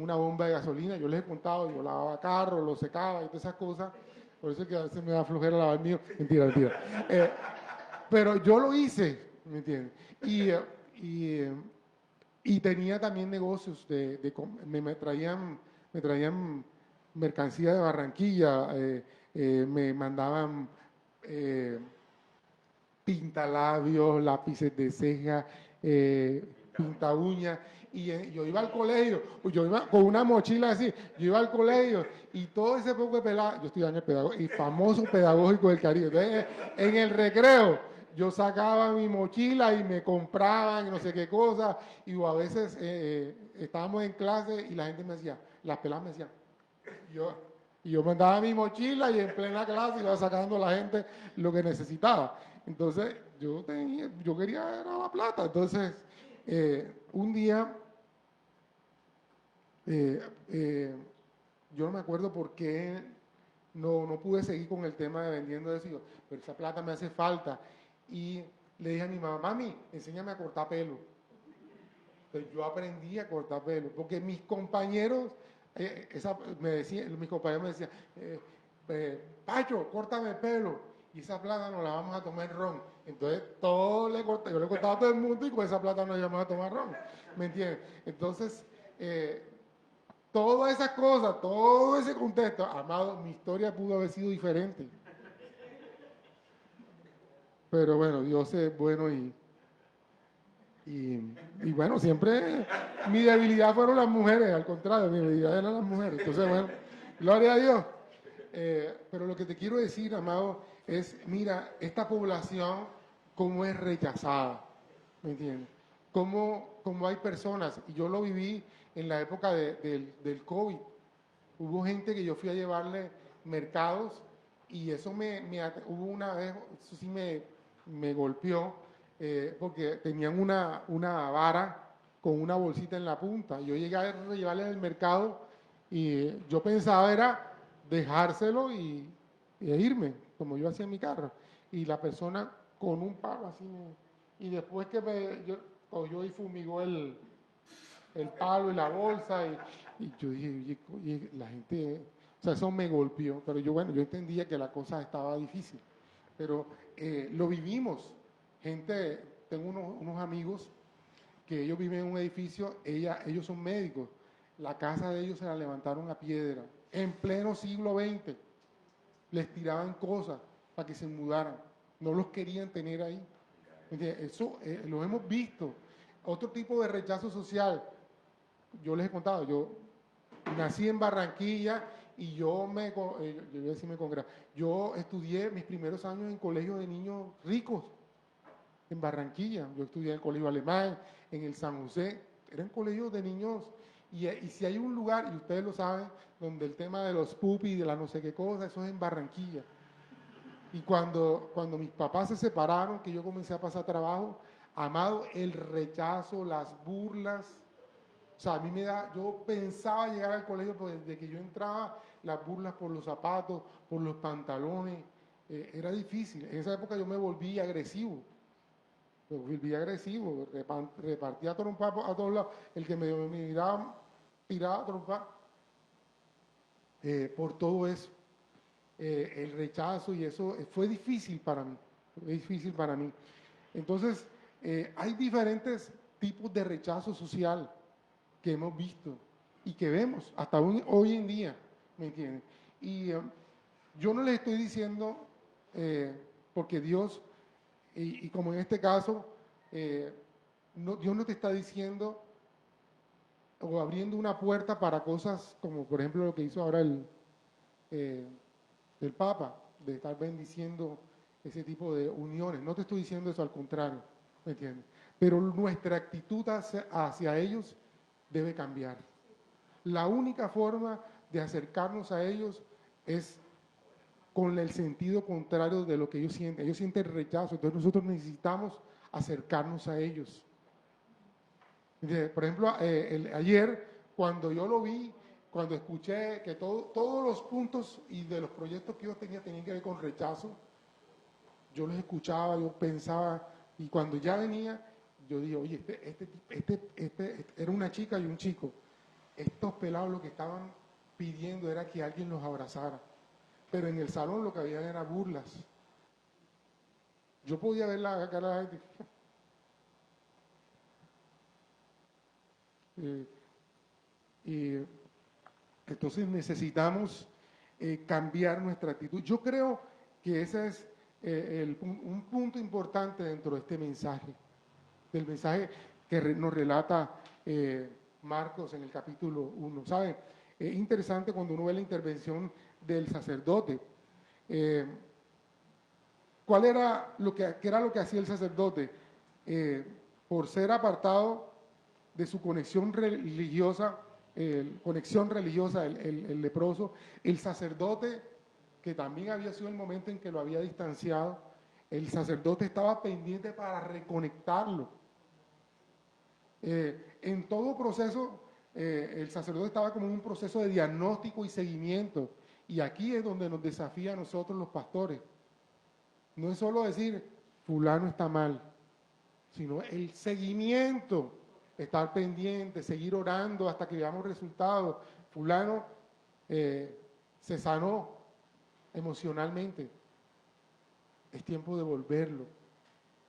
una bomba de gasolina, yo les he contado, yo lavaba carros, los secaba y todas esas cosas, por eso es que a veces me da flojera lavar el mío, mentira. Pero yo lo hice, ¿me entiendes? Y tenía también negocios, me traían mercancía de Barranquilla, me mandaban pintalabios, lápices de ceja, pinta uñas, y yo iba al colegio, yo iba con una mochila así, yo iba al colegio y todo ese poco de pelado, yo estudiaba en el el famoso pedagógico del Caribe. Entonces, en el recreo yo sacaba mi mochila y me compraban no sé qué cosa, y a veces estábamos en clase y la gente me decía, las peladas me decían, yo, y yo mandaba mi mochila y en plena clase iba sacando a la gente lo que necesitaba. Entonces, yo quería era la plata. Entonces, un día, yo no me acuerdo por qué no pude seguir con el tema de vendiendo eso, pero esa plata me hace falta. Y le dije a mi mamá, mami, enséñame a cortar pelo. Entonces yo aprendí a cortar pelo, porque mis compañeros, mis compañeros me decían, Pacho, córtame el pelo, y esa plata nos la vamos a tomar ron. Entonces yo le cortaba a todo el mundo y con esa plata nos íbamos a tomar ron, ¿me entiendes? Entonces, todas esas cosas, todo ese contexto, amado, mi historia pudo haber sido diferente. Pero bueno, Dios es bueno y bueno, siempre mi debilidad fueron las mujeres, al contrario, mi debilidad eran las mujeres. Entonces, bueno, gloria a Dios. Pero lo que te quiero decir, amado, es, mira, esta población, cómo es rechazada, ¿me entiendes? Cómo hay personas, y yo lo viví en la época del COVID. Hubo gente que yo fui a llevarle mercados y eso hubo una vez, eso sí me golpeó, porque tenían una vara con una bolsita en la punta. Yo llegué a llevarle el mercado y yo pensaba era dejárselo e irme, como yo hacía en mi carro. Y la persona con un palo así, y después que cogió y fumigó el palo y la bolsa, y yo dije, oye, la gente, o sea, eso me golpeó, pero yo entendía que la cosa estaba difícil, pero lo vivimos. Tengo unos amigos que ellos viven en un edificio, ellos son médicos, la casa de ellos se la levantaron a piedra, en pleno siglo XX, les tiraban cosas para que se mudaran, no los querían tener ahí. Eso lo hemos visto. Otro tipo de rechazo social, yo les he contado, yo nací en Barranquilla y yo voy a decir me congrega, yo estudié mis primeros años en colegios de niños ricos, en Barranquilla. Yo estudié en el colegio alemán, en el San José, eran colegios de niños. Y si hay un lugar, y ustedes lo saben, donde el tema de los pupis, de la no sé qué cosa, eso es en Barranquilla. Y cuando mis papás se separaron, que yo comencé a pasar trabajo, amado, el rechazo, las burlas, o sea, a mí me da, yo pensaba llegar al colegio, pues desde que yo entraba, las burlas por los zapatos, por los pantalones, era difícil. En esa época yo me volví agresivo, repartía trompa a todos lados, el que me miraba, tiraba trompa, por todo eso, el rechazo y eso fue difícil para mí, fue difícil para mí. Entonces, hay diferentes tipos de rechazo social que hemos visto y que vemos hasta hoy en día, ¿me entienden? Y yo no les estoy diciendo, porque Dios, y como en este caso, Dios no te está diciendo o abriendo una puerta para cosas como por ejemplo lo que hizo ahora el Papa, de estar bendiciendo ese tipo de uniones. No te estoy diciendo eso, al contrario, ¿me entiendes? Pero nuestra actitud hacia ellos debe cambiar. La única forma de acercarnos a ellos es con el sentido contrario de lo que ellos sienten. Ellos sienten rechazo, entonces nosotros necesitamos acercarnos a ellos. Por ejemplo, ayer, cuando yo lo vi, cuando escuché que todos los puntos y de los proyectos que yo tenía tenían que ver con rechazo, yo los escuchaba, yo pensaba, y cuando ya venía, yo dije, oye, era una chica y un chico. Estos pelados lo que estaban pidiendo era que alguien los abrazara. Pero en el salón lo que había era burlas. Yo podía ver la cara de la gente. Y entonces necesitamos cambiar nuestra actitud. Yo creo que ese es un punto importante dentro de este mensaje, del mensaje que nos relata Marcos en el capítulo 1. ¿Saben? Es interesante cuando uno ve la intervención del sacerdote. ¿Cuál era qué era lo que hacía el sacerdote? Por ser apartado de su conexión religiosa, el leproso, el sacerdote, que también había sido el momento en que lo había distanciado, el sacerdote estaba pendiente para reconectarlo. En todo proceso, el sacerdote estaba como en un proceso de diagnóstico y seguimiento. Y aquí es donde nos desafía a nosotros los pastores. No es solo decir, fulano está mal, sino el seguimiento, estar pendiente, seguir orando hasta que veamos resultados. Fulano se sanó emocionalmente. Es tiempo de volverlo,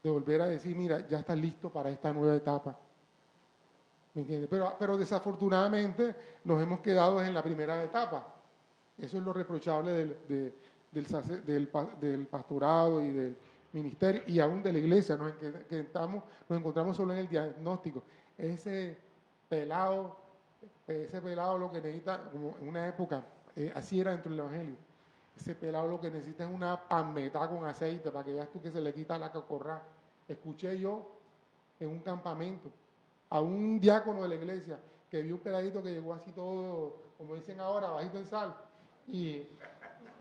de volver a decir, mira, ya estás listo para esta nueva etapa. ¿Me entiendes? Pero desafortunadamente nos hemos quedado en la primera etapa. Eso es lo reprochable del pastorado y del ministerio y aún de la iglesia. Nos encontramos solo en el diagnóstico. Ese pelado lo que necesita, como en una época, así era dentro del evangelio. Ese pelado lo que necesita es una palmeta con aceite para que veas tú que se le quita la cacorra. Escuché yo en un campamento a un diácono de la iglesia que vio un peladito que llegó así todo, como dicen ahora, bajito en sal. Y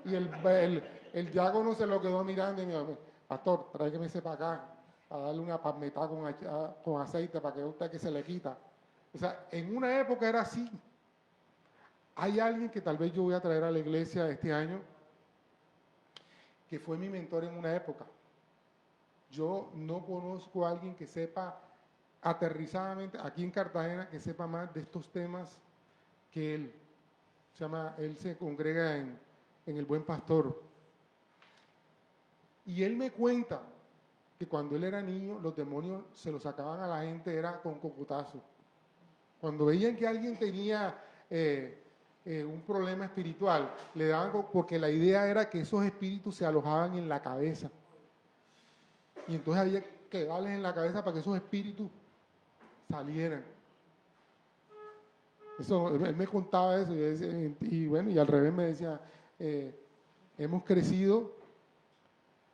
el diácono se lo quedó mirando y me dijo, pastor, tráigame ese para acá, a darle una palmeta con aceite para que vea usted que se le quita. O sea, en una época era así. Hay alguien que tal vez yo voy a traer a la iglesia este año, que fue mi mentor en una época. Yo no conozco a alguien que sepa aterrizadamente, aquí en Cartagena, que sepa más de estos temas que él. Él se congrega en el Buen Pastor. Y él me cuenta que cuando él era niño, los demonios se los sacaban a la gente, era con cocotazo. Cuando veían que alguien tenía un problema espiritual, le daban, porque la idea era que esos espíritus se alojaban en la cabeza. Y entonces había que darles en la cabeza para que esos espíritus salieran. Eso, él me contaba eso y bueno, y al revés me decía, hemos crecido,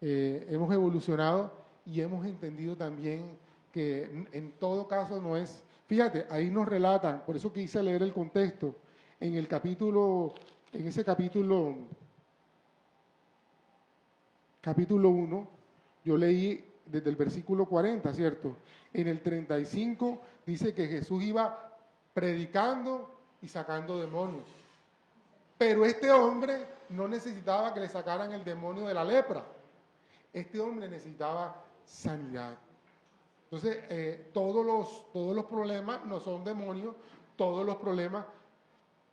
hemos evolucionado y hemos entendido también que en todo caso no es, fíjate, ahí nos relatan, por eso quise leer el contexto, en el capítulo, en ese capítulo 1, yo leí desde el versículo 40, ¿cierto? En el 35 dice que Jesús iba predicando y sacando demonios. Pero este hombre no necesitaba que le sacaran el demonio de la lepra. Este hombre necesitaba sanidad. Entonces, todos los problemas no son demonios, todos los problemas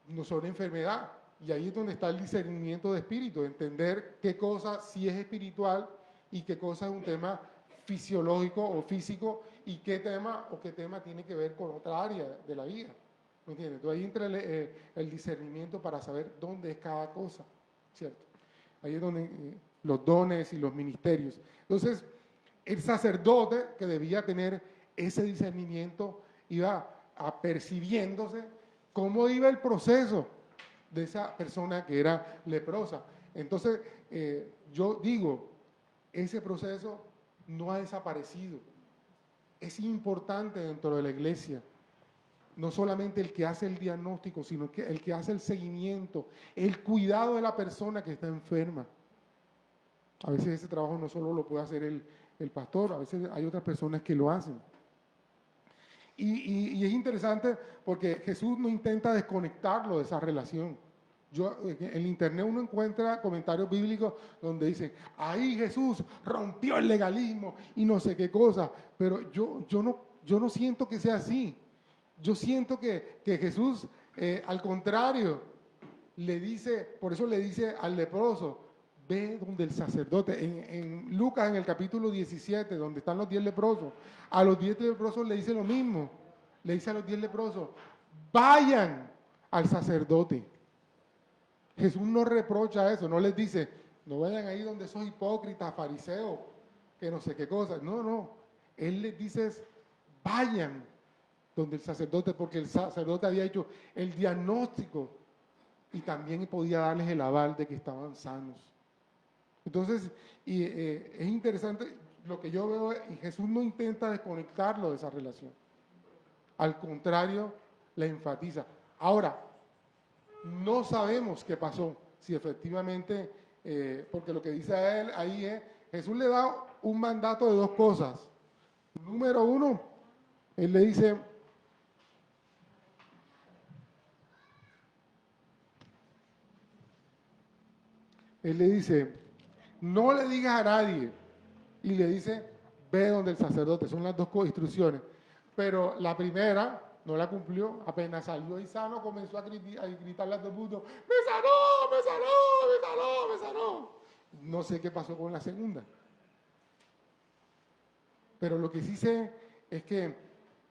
no son enfermedad. Y ahí es donde está el discernimiento de espíritu, entender qué cosa sí es espiritual y qué cosa es un tema fisiológico o físico y qué tema tiene que ver con otra área de la vida. ¿Me entiendes? Entonces ahí entra el discernimiento para saber dónde es cada cosa, ¿cierto? Ahí es donde los dones y los ministerios. Entonces, el sacerdote que debía tener ese discernimiento iba apercibiéndose cómo iba el proceso de esa persona que era leprosa. Entonces, yo digo, ese proceso no ha desaparecido. Es importante dentro de la iglesia. No solamente el que hace el diagnóstico, sino que el que hace el seguimiento, el cuidado de la persona que está enferma. A veces ese trabajo no solo lo puede hacer el pastor, a veces hay otras personas que lo hacen. Y es interesante porque Jesús no intenta desconectarlo de esa relación. En internet uno encuentra comentarios bíblicos donde dicen, ahí Jesús rompió el legalismo y no sé qué cosa, pero yo no siento que sea así. Yo siento que Jesús, al contrario, le dice, por eso le dice al leproso, ve donde el sacerdote, en Lucas en el capítulo 17, donde están los 10 leprosos, a los 10 leprosos le dice lo mismo, le dice a los 10 leprosos, vayan al sacerdote. Jesús no reprocha eso, no les dice, no vayan ahí donde esos hipócritas, fariseos, que no sé qué cosas, no, Él les dice, vayan donde el sacerdote, porque el sacerdote había hecho el diagnóstico y también podía darles el aval de que estaban sanos. Entonces, es interesante lo que yo veo, y Jesús no intenta desconectarlo de esa relación. Al contrario, la enfatiza. Ahora, no sabemos qué pasó, si efectivamente, porque lo que dice a él ahí es, Jesús le da un mandato de dos cosas. Número uno, él le dice, no le digas a nadie. Y le dice, ve donde el sacerdote. Son las dos instrucciones. Pero la primera no la cumplió. Apenas salió y sano, comenzó a gritarle a todo el mundo, ¡me sanó, me sanó, me sanó, me sanó! No sé qué pasó con la segunda. Pero lo que sí sé es que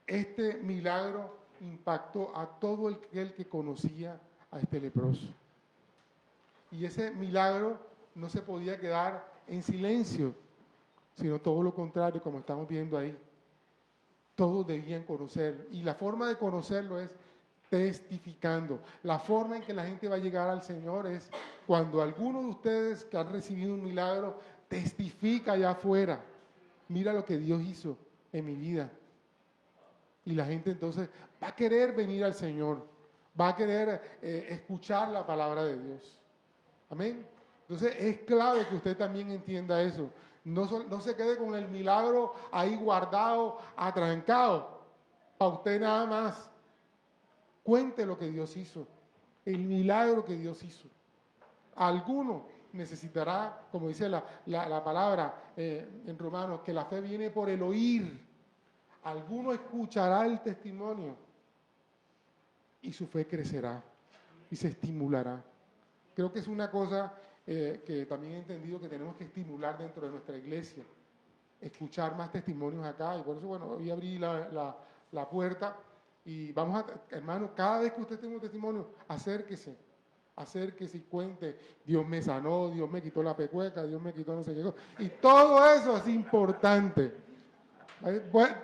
este milagro impactó a todo el que conocía a este leproso. Y ese milagro no se podía quedar en silencio, sino todo lo contrario, como estamos viendo ahí. Todos debían conocerlo. Y la forma de conocerlo es testificando. La forma en que la gente va a llegar al Señor es cuando alguno de ustedes que han recibido un milagro testifica allá afuera. Mira lo que Dios hizo en mi vida. Y la gente entonces va a querer venir al Señor. Va a querer escuchar la palabra de Dios. Amén. Entonces es clave que usted también entienda eso. No se quede con el milagro ahí guardado, atrancado. Para usted nada más. Cuente lo que Dios hizo. El milagro que Dios hizo. Alguno necesitará, como dice la palabra en Romanos, que la fe viene por el oír. Alguno escuchará el testimonio y su fe crecerá y se estimulará. Creo que es una cosa que también he entendido que tenemos que estimular dentro de nuestra iglesia, escuchar más testimonios acá, y por eso, bueno, hoy abrí la puerta y vamos hermano, cada vez que usted tenga un testimonio, acérquese y cuente, Dios me sanó, Dios me quitó la pecueca, Dios me quitó no sé qué cosa, y todo eso es importante,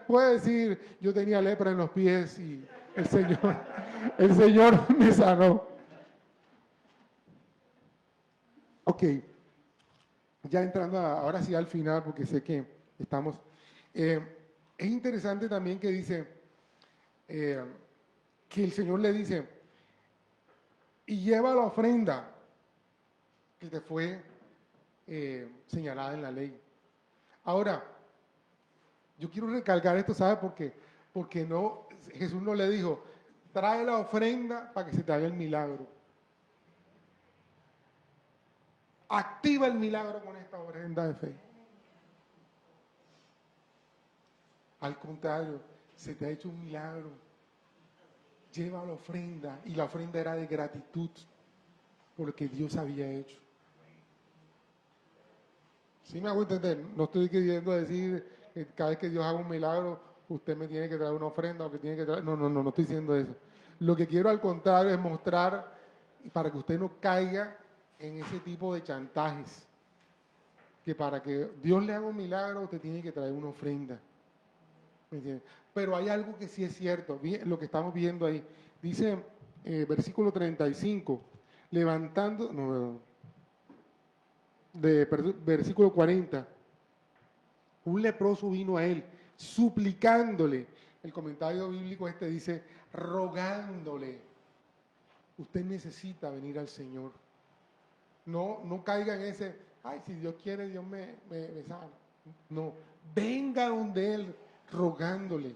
Puede decir, yo tenía lepra en los pies y el Señor, el Señor me sanó. Ok, ya entrando ahora sí al final, porque sé que estamos... es interesante también que dice, eh, que el Señor le dice, y lleva la ofrenda que te fue señalada en la ley. Ahora, yo quiero recalcar esto, ¿sabe por qué? Porque no, Jesús no le dijo, trae la ofrenda para que se te haga el milagro. Activa el milagro con esta ofrenda de fe. Al contrario, se te ha hecho un milagro. Lleva la ofrenda, y la ofrenda era de gratitud por lo que Dios había hecho. ¿Sí me hago entender? No estoy queriendo decir que cada vez que Dios haga un milagro, usted me tiene que traer una ofrenda o que tiene que traer... No estoy diciendo eso. Lo que quiero al contrario es mostrar para que usted no caiga en ese tipo de chantajes. Que para que Dios le haga un milagro, usted tiene que traer una ofrenda. ¿Me entiende? Pero hay algo que sí es cierto, lo que estamos viendo ahí. Dice, versículo 35, levantando, versículo 40, un leproso vino a él, suplicándole. El comentario bíblico este dice, rogándole. Usted necesita venir al Señor. No caiga en ese, ay, si Dios quiere, Dios me sana. No, venga donde Él rogándole.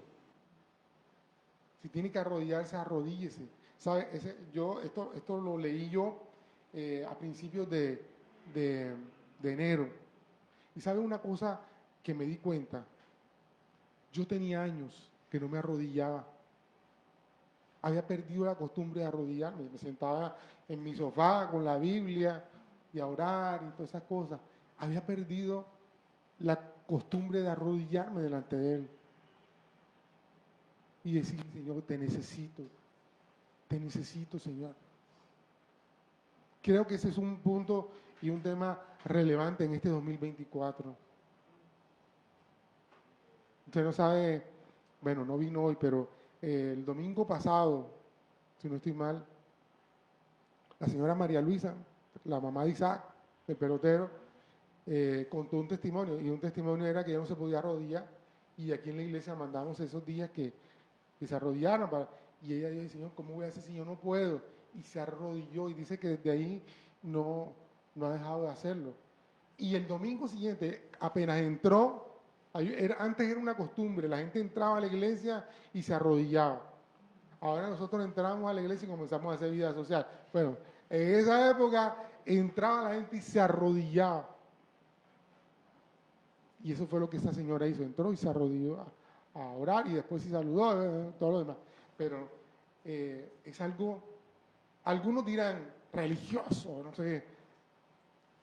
Si tiene que arrodillarse, arrodíllese. ¿Sabe? Esto lo leí yo a principios de enero. Y ¿sabe una cosa que me di cuenta? Yo tenía años que no me arrodillaba. Había perdido la costumbre de arrodillarme. Me sentaba en mi sofá con la Biblia y a orar y todas esas cosas. Había perdido la costumbre de arrodillarme delante de Él. Y decir, Señor, te necesito, Señor. Creo que ese es un punto y un tema relevante en este 2024. Usted no sabe, bueno, no vino hoy, pero el domingo pasado, si no estoy mal, la señora María Luisa, la mamá de Isaac, el pelotero, contó un testimonio, y un testimonio era que ella no se podía arrodillar, y aquí en la iglesia mandamos esos días que se arrodillaran, y ella dice, Señor, ¿cómo voy a hacer si yo no puedo? Y se arrodilló, y dice que desde ahí no ha dejado de hacerlo. Y el domingo siguiente, apenas entró, antes era una costumbre, la gente entraba a la iglesia y se arrodillaba. Ahora nosotros entramos a la iglesia y comenzamos a hacer vida social. Bueno, en esa época entraba la gente y se arrodillaba. Y eso fue lo que esa señora hizo, entró y se arrodilló a orar y después se saludó, todo lo demás. Pero es algo, algunos dirán religioso, no sé.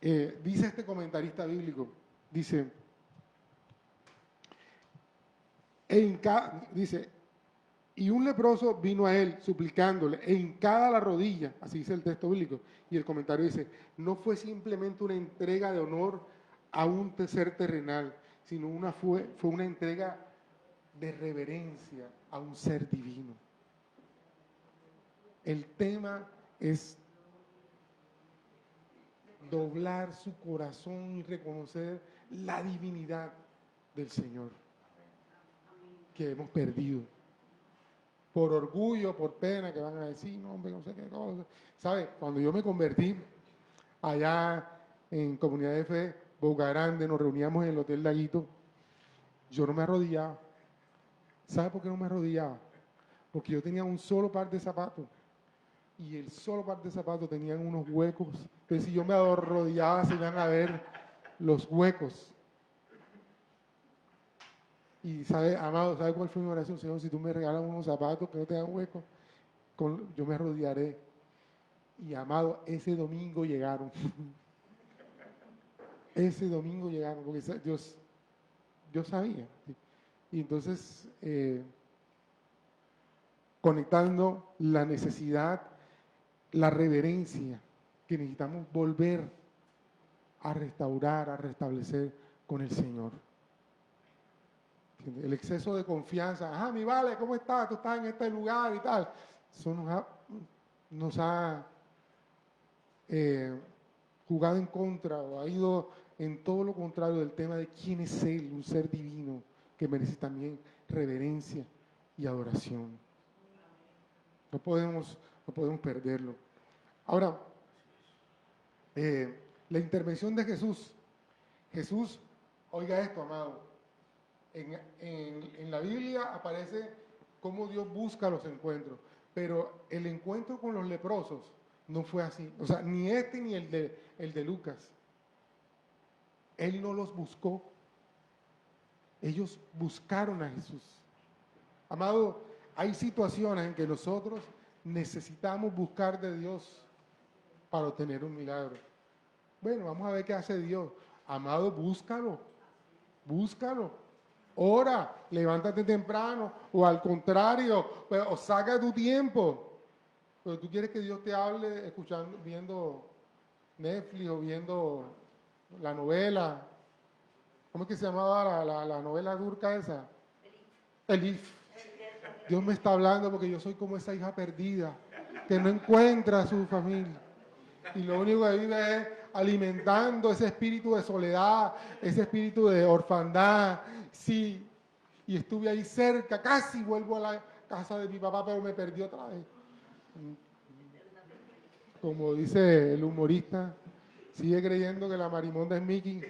Dice este comentarista bíblico, dice, dice, y un leproso vino a él suplicándole, e hincada la rodilla, así dice el texto bíblico, y el comentario dice, no fue simplemente una entrega de honor a un ser terrenal, sino fue una entrega de reverencia a un ser divino. El tema es doblar su corazón y reconocer la divinidad del Señor que hemos perdido. Por orgullo, por pena, que van a decir, no, hombre, no sé qué cosa. ¿Sabe? Cuando yo me convertí allá en Comunidad de Fe, Boca Grande, nos reuníamos en el Hotel Laguito, yo no me arrodillaba. ¿Sabe por qué no me arrodillaba? Porque yo tenía un solo par de zapatos. Y el solo par de zapatos tenían unos huecos. Entonces, si yo me arrodillaba, se iban a ver los huecos. Y sabe, amado, ¿sabe cuál fue mi oración? Señor, si tú me regalas unos zapatos que no tengan huecos, yo me arrodillaré. Y amado, ese domingo llegaron. Ese domingo llegaron, porque Dios sabía. ¿Sí? Y entonces, conectando la necesidad, la reverencia que necesitamos volver a restaurar, a restablecer con el Señor. ¿entiendes? El exceso de confianza. Ajá, mi vale, ¿cómo estás? Tú estás en este lugar y tal. Eso nos ha jugado en contra o ha ido en todo lo contrario del tema de quién es Él, un ser divino que merece también reverencia y adoración. No podemos perderlo. Ahora, la intervención de Jesús. Jesús, oiga esto, amado, en la Biblia aparece cómo Dios busca los encuentros, pero el encuentro con los leprosos no fue así. O sea, ni este ni el de Lucas. Él no los buscó. Ellos buscaron a Jesús. Amado, hay situaciones en que nosotros necesitamos buscar de Dios para obtener un milagro. Bueno, vamos a ver qué hace Dios. Amado, búscalo. Búscalo. Ora, levántate temprano, o al contrario, o saca tu tiempo. Pero tú quieres que Dios te hable escuchando, viendo Netflix o viendo la novela. ¿Cómo es que se llamaba la novela turca esa? Elif. Dios me está hablando porque yo soy como esa hija perdida que no encuentra a su familia. Y lo único que vive es alimentando ese espíritu de soledad, ese espíritu de orfandad. Sí, y estuve ahí cerca, casi vuelvo a la casa de mi papá, pero me perdí otra vez. Como dice el humorista, sigue creyendo que la marimonda es Mickey.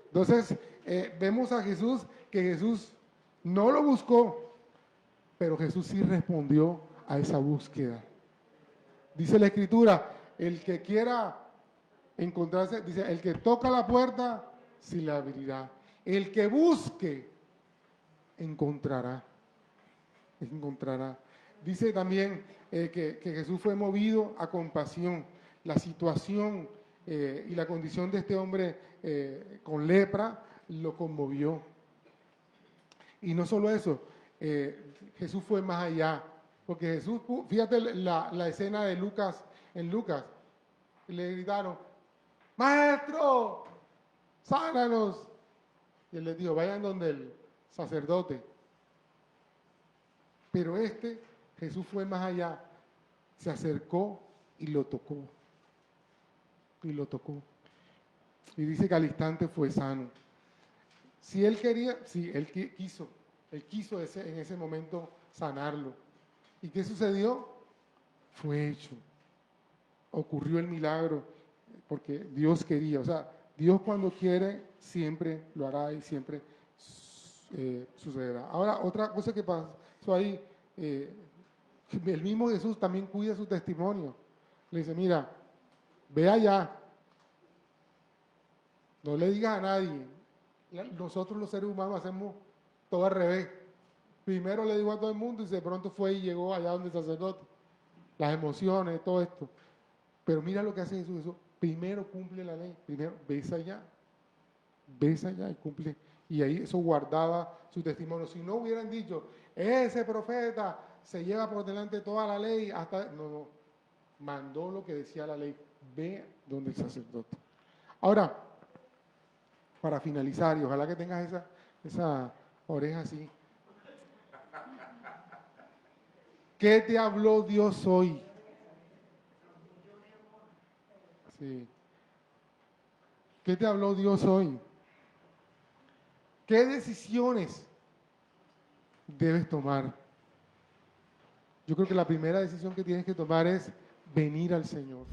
Entonces, vemos a Jesús, que Jesús no lo buscó, pero Jesús sí respondió a esa búsqueda. Dice la Escritura, el que quiera encontrarse, dice, el que toca la puerta, sí la abrirá. El que busque, encontrará. Encontrará. Dice también que Jesús fue movido a compasión. La situación y la condición de este hombre con lepra lo conmovió. Y no solo eso, Jesús fue más allá. Porque Jesús, fíjate la escena de Lucas, en Lucas, le gritaron, maestro, sánanos. Y él les dijo, vayan donde el sacerdote. Pero Jesús fue más allá, se acercó y lo tocó. Y lo tocó. Y dice que al instante fue sano. Si él quería, sí, él quiso en ese momento sanarlo. ¿Y qué sucedió? Fue hecho. Ocurrió el milagro, porque Dios quería. O sea, Dios cuando quiere, siempre lo hará y siempre sucederá. Ahora, otra cosa que pasó ahí, el mismo Jesús también cuida su testimonio. Le dice, mira, ve allá, no le digas a nadie. Nosotros los seres humanos hacemos todo al revés. Primero le digo a todo el mundo y de pronto fue y llegó allá donde el sacerdote. Las emociones, todo esto. Pero mira lo que hace Jesús. Primero cumple la ley. Primero ves allá y cumple. Y ahí eso guardaba su testimonio. Si no hubieran dicho, ese profeta se lleva por delante toda la ley, hasta no, mandó lo que decía la ley. Ve donde el sacerdote. Ahora, para finalizar, y ojalá que tengas esa oreja así. ¿Qué te habló Dios hoy? Sí. ¿Qué te habló Dios hoy? ¿Qué decisiones debes tomar? Yo creo que la primera decisión que tienes que tomar es venir al Señor.